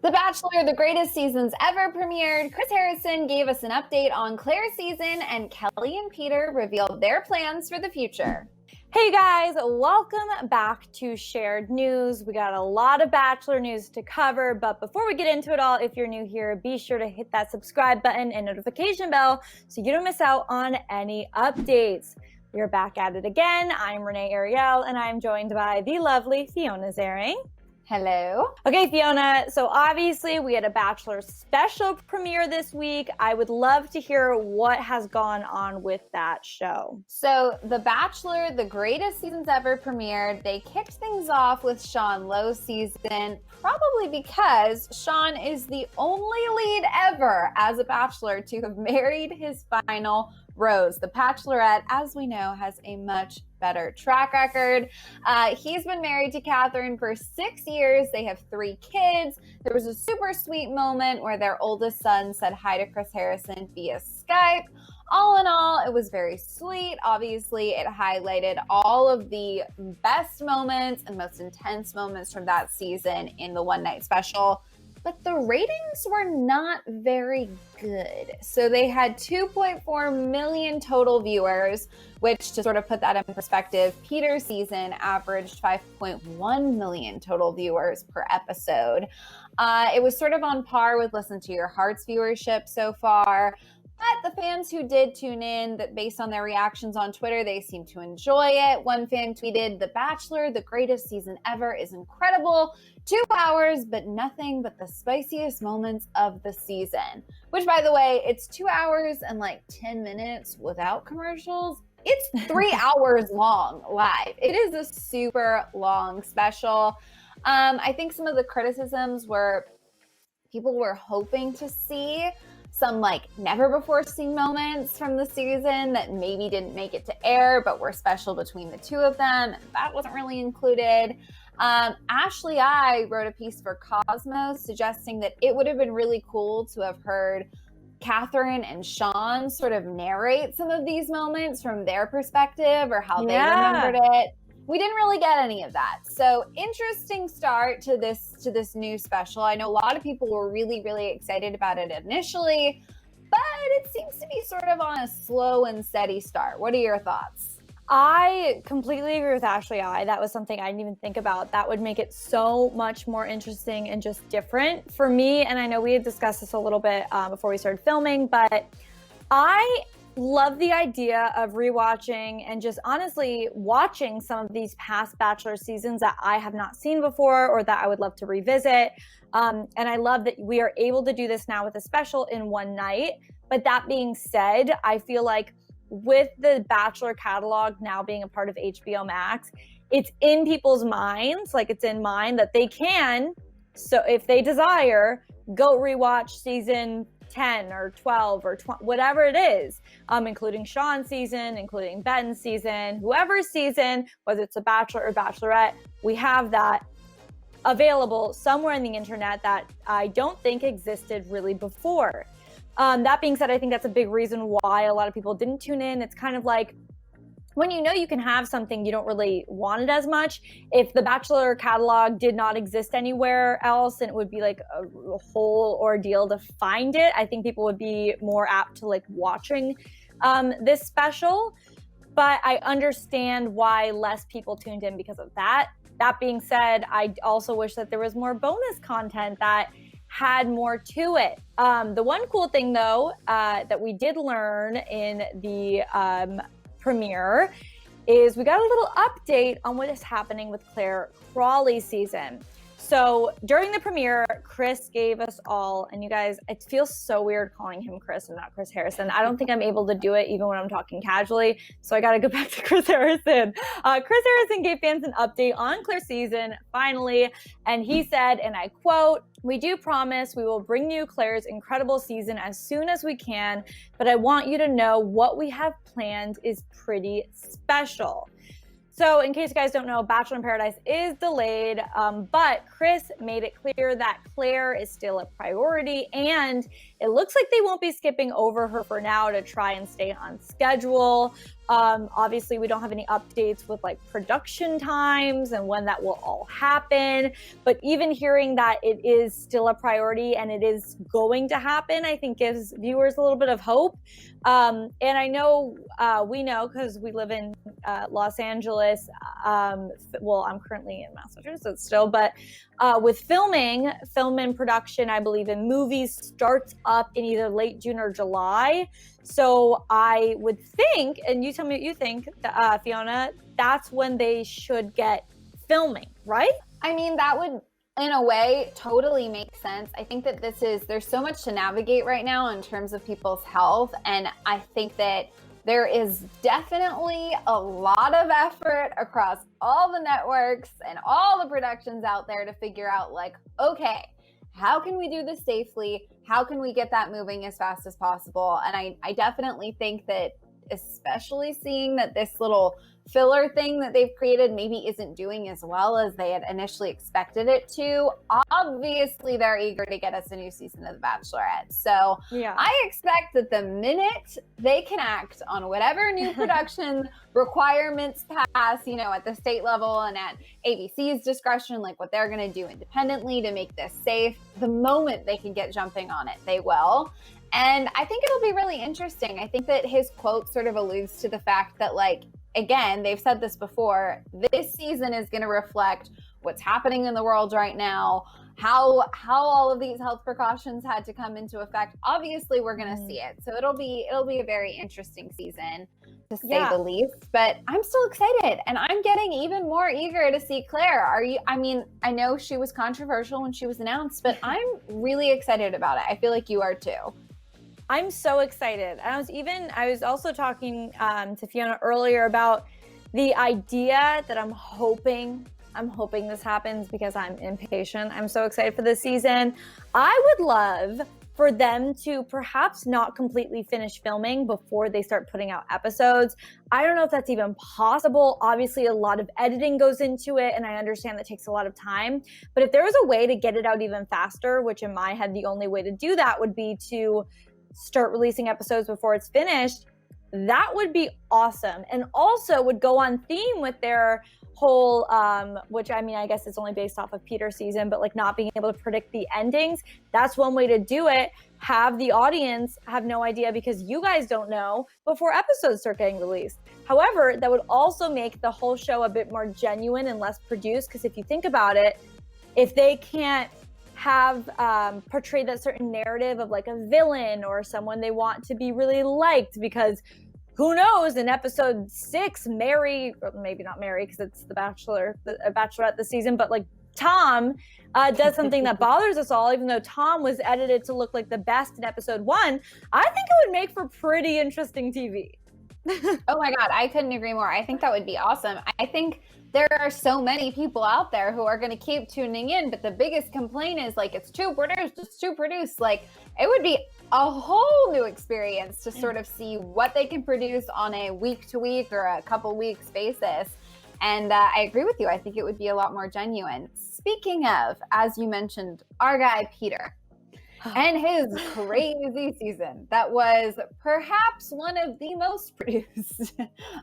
The Bachelor, the greatest seasons ever premiered. Chris Harrison gave us an update on Clare's season, and Kelly and Peter revealed their plans for the future. Hey guys, welcome back to Shared News. We got a lot of Bachelor news to cover, but before we get into it all, if you're new here, be sure to hit that subscribe button and notification bell so you don't miss out on any updates. We are back at it again. I'm Renee Ariel, and I'm joined by the lovely Fiona Zering. Hello. Okay, Fiona, so obviously we had a Bachelor special premiere this week. I would love to hear what has gone on with that show. So The Bachelor, the greatest seasons ever premiered. They kicked things off with Lowe's season, probably because Sean is the only lead ever as a Bachelor to have married his final rose. The Bachelorette, as we know, has a much better track record. He's been married to Kaitlyn for 6 years. They have 3 kids. There was a super sweet moment where their oldest son said hi to Chris Harrison via Skype. All in all, it was very sweet. Obviously, it highlighted all of the best moments and most intense moments from that season in the one night special. But the ratings were not very good. So they had 2.4 million total viewers, which, to sort of put that in perspective, Peter's season averaged 5.1 million total viewers per episode. It was sort of on par with Listen to Your Heart's viewership so far. But the fans who did tune in, that based on their reactions on Twitter, they seemed to enjoy it. One fan tweeted, "The Bachelor, the greatest season ever, is incredible. 2 hours, but nothing but the spiciest moments of the season." Which, by the way, it's 2 hours and like 10 minutes without commercials. It's 3 hours long live. It is a super long special. I think some of the criticisms were people were hoping to see some like never before seen moments from the season that maybe didn't make it to air, but were special between the two of them. And that wasn't really included. Ashley I wrote a piece for Cosmos suggesting that it would have been really cool to have heard Catherine and Sean sort of narrate some of these moments from their perspective or how they remembered it. We didn't really get any of that. So interesting start to this new special. I know a lot of people were really, really excited about it initially, but it seems to be sort of on a slow and steady start. What are your thoughts? I completely agree with Ashley I. That was something I didn't even think about. That would make it so much more interesting and just different for me. And I know we had discussed this a little bit before we started filming, but I love the idea of rewatching and just honestly watching some of these past Bachelor seasons that I have not seen before or that I would love to revisit. And I love that we are able to do this now with a special in one night. But that being said, I feel like with the Bachelor catalog now being a part of HBO Max, it's in people's minds, like it's in mine that they can, so if they desire, go rewatch season 10 or 12 or whatever it is, including Sean's season, including Ben's season, whoever's season, whether it's a Bachelor or Bachelorette, we have that available somewhere in the internet that I don't think existed really before. That being said, I think that's a big reason why a lot of people didn't tune in. It's kind of like when you know you can have something, you don't really want it as much. If the Bachelor catalog did not exist anywhere else and it would be like a whole ordeal to find it, I think people would be more apt to like watching this special. But I understand why less people tuned in because of that. That being said, I also wish that there was more bonus content that had more to it. The one cool thing though, that we did learn in the premiere is we got a little update on what is happening with Clare Crawley season. So during the premiere, Chris gave us all, and you guys, it feels so weird calling him Chris and not Chris Harrison. I don't think I'm able to do it even when I'm talking casually, so I gotta go back to Chris Harrison. Chris Harrison gave fans an update on Clare's season, finally, and he said, and I quote, "We do promise we will bring you Clare's incredible season as soon as we can, but I want you to know what we have planned is pretty special." So in case you guys don't know, Bachelor in Paradise is delayed, but Chris made it clear that Clare is still a priority, and it looks like they won't be skipping over her for now to try and stay on schedule. Obviously, we don't have any updates with like production times and when that will all happen. But even hearing that it is still a priority and it is going to happen, I think gives viewers a little bit of hope. And I know, we know because we live in Los Angeles. Well, I'm currently in Massachusetts still, but with film and production, I believe in movies starts up in either late June or July. So I would think, and you tell me what you think, Fiona, that's when they should get filming, right? I mean, that would, in a way, totally make sense. I think that there's so much to navigate right now in terms of people's health. And I think that there is definitely a lot of effort across all the networks and all the productions out there to figure out like, okay, how can we do this safely? How can we get that moving as fast as possible? And I definitely think that, especially seeing that this little filler thing that they've created maybe isn't doing as well as they had initially expected it to. Obviously, they're eager to get us a new season of The Bachelorette. So yeah. I expect that the minute they can act on whatever new production requirements pass, you know, at the state level and at ABC's discretion, like what they're going to do independently to make this safe, the moment they can get jumping on it, they will. And I think it'll be really interesting. I think that his quote sort of alludes to the fact that, like, again, they've said this before, this season is going to reflect what's happening in the world right now, how all of these health precautions had to come into effect. Obviously, we're going to see it. So it'll be a very interesting season, to say the least. But I'm still excited, and I'm getting even more eager to see Clare. I mean, I know she was controversial when she was announced, but I'm really excited about it. I feel like you are too. I'm so excited. I was also talking to Fiona earlier about the idea that I'm hoping this happens because I'm impatient. I'm so excited for this season. I would love for them to perhaps not completely finish filming before they start putting out episodes. I don't know if that's even possible. Obviously, a lot of editing goes into it, and I understand that takes a lot of time. But if there was a way to get it out even faster, which in my head, the only way to do that would be to start releasing episodes before it's finished, that would be awesome. And also would go on theme with their whole, which I mean, I guess it's only based off of Peter's season, but like not being able to predict the endings. That's one way to do it. Have the audience have no idea because you guys don't know before episodes start getting released. However, that would also make the whole show a bit more genuine and less produced. Because if you think about it, if they can't have portrayed that certain narrative of like a villain or someone they want to be really liked, because who knows, in episode 6, Mary, or maybe not Mary because it's the Bachelorette this season, but like Tom does something that bothers us all, even though Tom was edited to look like the best in episode 1, I think it would make for pretty interesting TV. Oh my God, I couldn't agree more. I think that would be awesome. I think there are so many people out there who are going to keep tuning in, but the biggest complaint is like, it's too produced. Like, it would be a whole new experience to sort of see what they can produce on a week to week or a couple weeks basis. And I agree with you. I think it would be a lot more genuine. Speaking of, as you mentioned, our guy, Peter, and his crazy season that was perhaps one of the most produced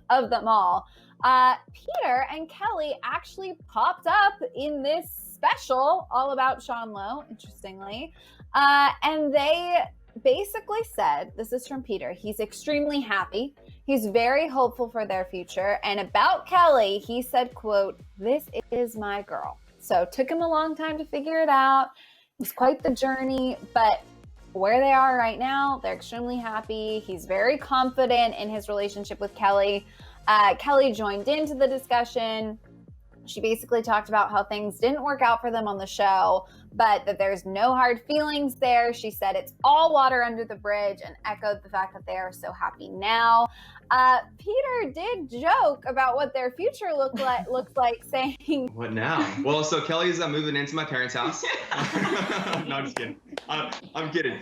of them all. Peter and Kelley actually popped up in this special all about Sean Lowe, interestingly. And they basically said, this is from Peter, he's extremely happy. He's very hopeful for their future. And about Kelley, he said, quote, "This is my girl." So it took him a long time to figure it out. It was quite the journey, but where they are right now, they're extremely happy. He's very confident in his relationship with Kelley. Kelley joined into the discussion. She basically talked about how things didn't work out for them on the show, but that there's no hard feelings there. She said it's all water under the bridge and echoed the fact that they are so happy now. Peter did joke about what their future looks like, saying, "What now?" Well, so Kelley's moving into my parents' house. No, I'm just kidding. I'm kidding.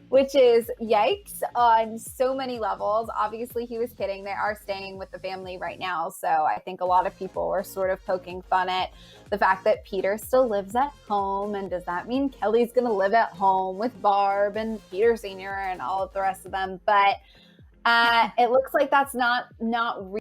Which is yikes on so many levels. Obviously, he was kidding. They are staying with the family right now. So I think a lot of people were sort of poking fun at the fact that Peter still lives at home. And does that mean Kelley's going to live at home with Barb and Peter Sr. and all of the rest of them? But It looks like that's not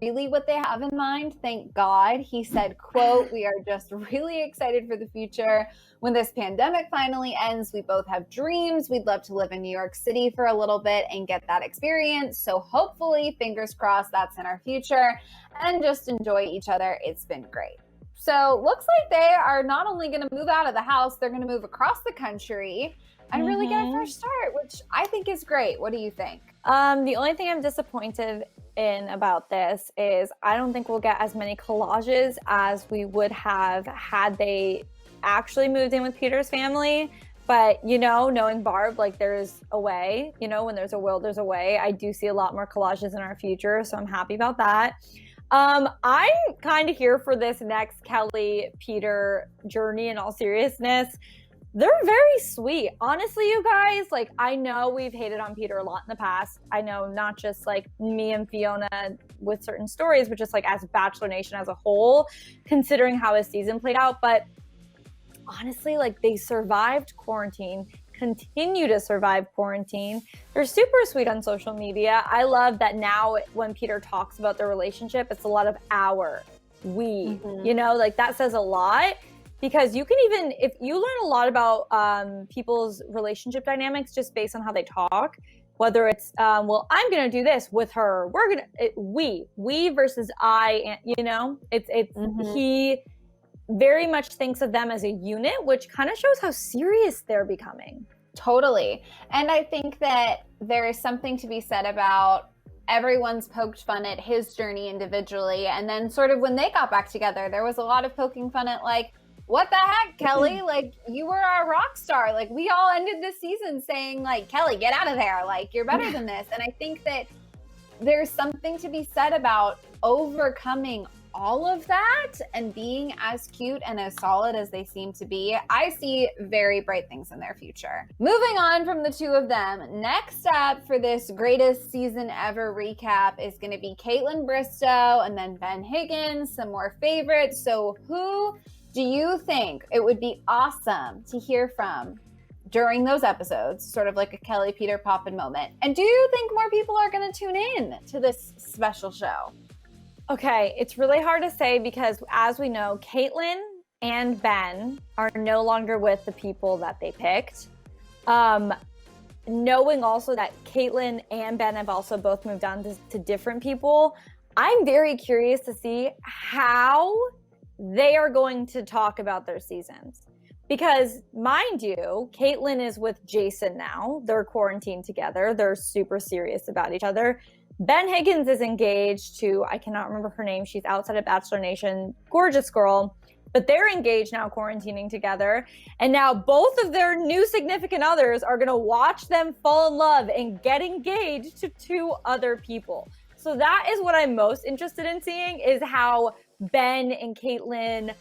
really what they have in mind. Thank God. He said, quote, "We are just really excited for the future. When this pandemic finally ends, we both have dreams. We'd love to live in New York City for a little bit and get that experience. So hopefully, fingers crossed, that's in our future, and just enjoy each other. It's been great." So looks like they are not only going to move out of the house, they're going to move across the country and really get a fresh start, which I think is great. What do you think? The only thing I'm disappointed in about this is I don't think we'll get as many collages as we would have had they actually moved in with Peter's family. But, you know, knowing Barb, like, there's a way, you know, when there's a will, there's a way. I do see a lot more collages in our future, so I'm happy about that. I'm kind of here for this next Kelly-Peter journey in all seriousness. They're very sweet. Honestly, you guys, like, I know we've hated on Peter a lot in the past. I know not just like me and Fiona with certain stories, but just like as Bachelor Nation as a whole, considering how his season played out. But honestly, like, they survived quarantine, continue to survive quarantine. They're super sweet on social media. I love that now when Peter talks about their relationship, it's a lot of we, you know, like, that says a lot. Because you can even, if you learn a lot about people's relationship dynamics just based on how they talk, whether it's, well, I'm going to do this with her. We're going to, we versus I, and, you know, he very much thinks of them as a unit, which kind of shows how serious they're becoming. Totally. And I think that there is something to be said about everyone's poked fun at his journey individually. And then sort of when they got back together, there was a lot of poking fun at, like, what the heck, Kelly? Like, you were our rock star. Like, we all ended this season saying, like, Kelly, get out of there. Like, you're better than this. And I think that there's something to be said about overcoming all of that and being as cute and as solid as they seem to be. I see very bright things in their future. Moving on from the two of them, next up for this greatest season ever recap is going to be Kaitlyn Bristowe and then Ben Higgins, some more favorites. So who do you think it would be awesome to hear from during those episodes, sort of like a Kelly Peter Poppin moment? And do you think more people are going to tune in to this special show? Okay, it's really hard to say because, as we know, Kaitlyn and Ben are no longer with the people that they picked. Knowing also that Kaitlyn and Ben have also both moved on to different people, I'm very curious to see how they are going to talk about their seasons. Because, mind you, Kaitlyn is with Jason now. They're quarantined together. They're super serious about each other. Ben Higgins is engaged to, I cannot remember her name. She's outside of Bachelor Nation. Gorgeous girl. But they're engaged now, quarantining together. And now both of their new significant others are going to watch them fall in love and get engaged to two other people. So that is what I'm most interested in seeing, is how Ben and Kaitlyn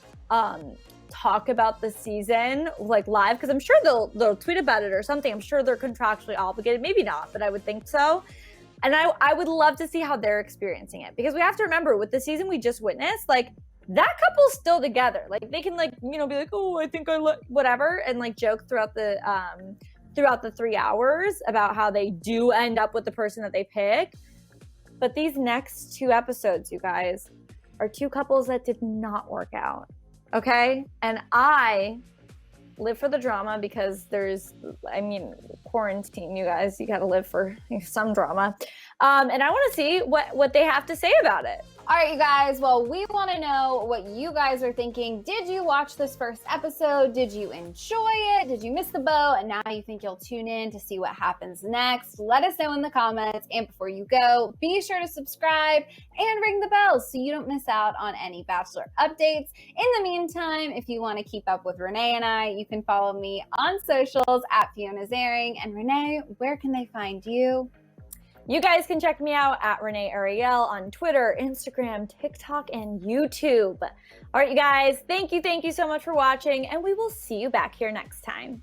talk about the season, like, live, because I'm sure they'll tweet about it or something. I'm sure they're contractually obligated, maybe not, but I would think so. And I would love to see how they're experiencing it, because we have to remember, with the season we just witnessed, like, that couple's still together. Like, they can, like, you know, be like, oh, I think I look whatever, and like joke throughout the 3 hours about how they do end up with the person that they pick. But these next two episodes, you guys, are two couples that did not work out. Okay? And I live for the drama, because there's, I mean, quarantine, you guys, you gotta live for some drama. And I want to see what they have to say about it. All right, you guys. Well, we want to know what you guys are thinking. Did you watch this first episode? Did you enjoy it? Did you miss the boat? And now you think you'll tune in to see what happens next? Let us know in the comments. And before you go, be sure to subscribe and ring the bell so you don't miss out on any Bachelor updates. In the meantime, if you want to keep up with Renee and I, you can follow me on socials at Fiona Zaring. And Renee, where can they find you? You guys can check me out at Renee Ariel on Twitter, Instagram, TikTok, and YouTube. All right, you guys, thank you so much for watching, and we will see you back here next time.